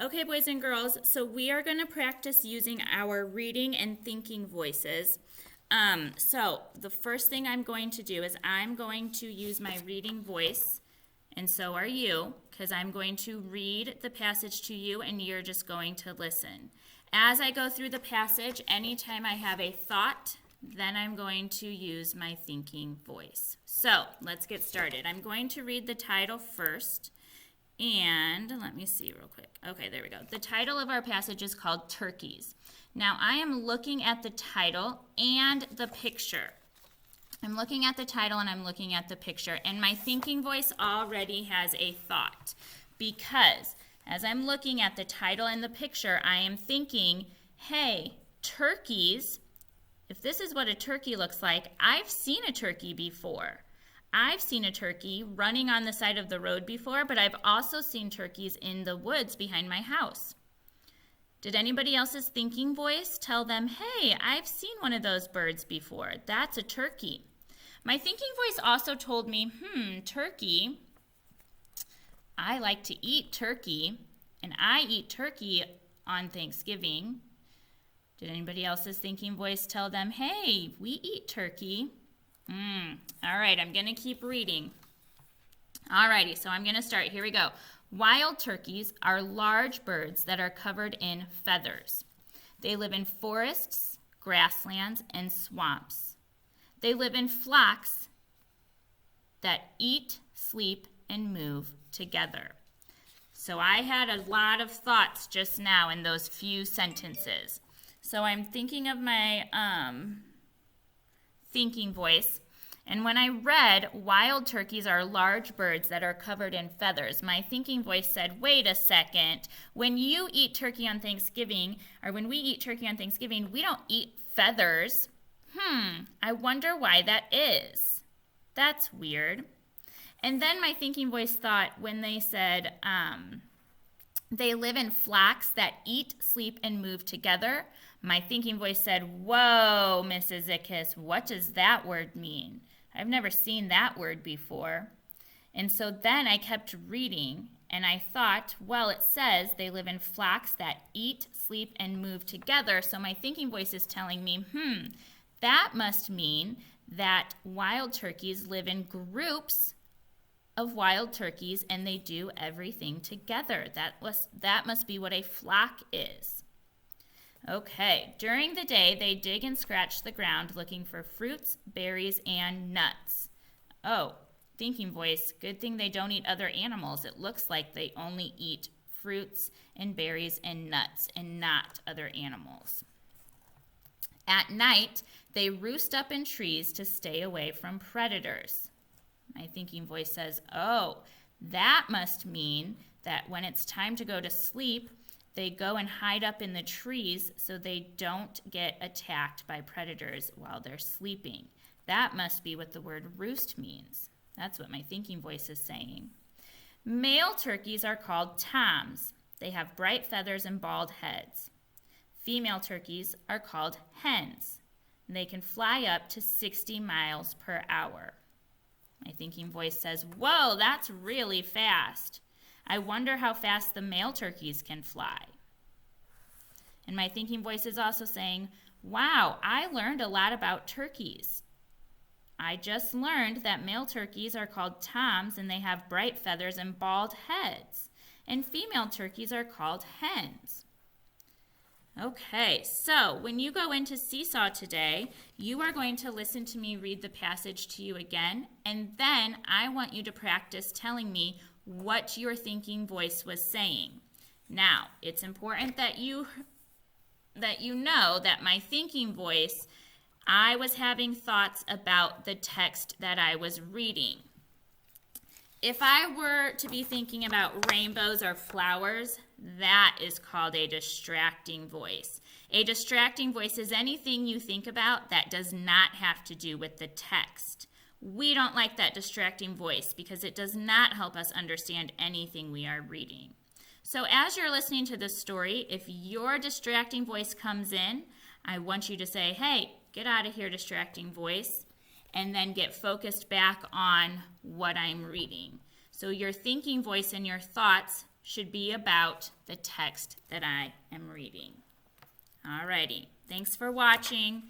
Okay, boys and girls, so we are going to practice using our reading and thinking voices. So the first thing I'm going to do is I'm going to use my reading voice, and so are you, because I'm going to read the passage to you and you're just going to listen. As I go through the passage, anytime I have a thought, then I'm going to use my thinking voice. So let's get started. I'm going to read the title first. And let me see real quick. Okay, there we go. The title of our passage is called Turkeys. Now, I am looking at the title and the picture. I'm looking at the title and I'm looking at the picture. And my thinking voice already has a thought. Because as I'm looking at the title and the picture, I am thinking, hey, turkeys, if this is what a turkey looks like, I've seen a turkey before. I've seen a turkey running on the side of the road before, but I've also seen turkeys in the woods behind my house. Did anybody else's thinking voice tell them, hey, I've seen one of those birds before. That's a turkey. My thinking voice also told me, turkey, I like to eat turkey, and I eat turkey on Thanksgiving. Did anybody else's thinking voice tell them, hey, we eat turkey? All right, I'm going to keep reading. All righty, so I'm going to start. Here we go. Wild turkeys are large birds that are covered in feathers. They live in forests, grasslands, and swamps. They live in flocks that eat, sleep, and move together. So I had a lot of thoughts just now in those few sentences. So I'm thinking of my thinking voice. And when I read, wild turkeys are large birds that are covered in feathers, my thinking voice said, wait a second. When you eat turkey on Thanksgiving, or when we eat turkey on Thanksgiving, we don't eat feathers. I wonder why that is. That's weird. And then my thinking voice thought when they said, they live in flocks that eat, sleep, and move together. My thinking voice said, whoa, Mrs. Ickes, what does that word mean? I've never seen that word before. And so then I kept reading, and I thought, well, it says they live in flocks that eat, sleep, and move together. So my thinking voice is telling me, that must mean that wild turkeys live in groups of wild turkeys, and they do everything together. That must be what a flock is. Okay, during the day, they dig and scratch the ground looking for fruits, berries, and nuts. Oh, thinking voice, good thing they don't eat other animals. It looks like they only eat fruits and berries and nuts and not other animals. At night, they roost up in trees to stay away from predators. My thinking voice says, oh, that must mean that when it's time to go to sleep, they go and hide up in the trees so they don't get attacked by predators while they're sleeping. That must be what the word roost means. That's what my thinking voice is saying. Male turkeys are called toms. They have bright feathers and bald heads. Female turkeys are called hens. They can fly up to 60 miles per hour. My thinking voice says, whoa, that's really fast. I wonder how fast the male turkeys can fly. And my thinking voice is also saying, wow, I learned a lot about turkeys. I just learned that male turkeys are called toms and they have bright feathers and bald heads. And female turkeys are called hens. Okay, so when you go into Seesaw today, you are going to listen to me read the passage to you again, and then I want you to practice telling me what your thinking voice was saying. Now, it's important that you know that my thinking voice, I was having thoughts about the text that I was reading. If I were to be thinking about rainbows or flowers, that is called a distracting voice. A distracting voice is anything you think about that does not have to do with the text. We don't like that distracting voice because it does not help us understand anything we are reading. So as you're listening to this story, if your distracting voice comes in, I want you to say, hey, get out of here, distracting voice, and then get focused back on what I'm reading. So your thinking voice and your thoughts should be about the text that I am reading. Alrighty, thanks for watching.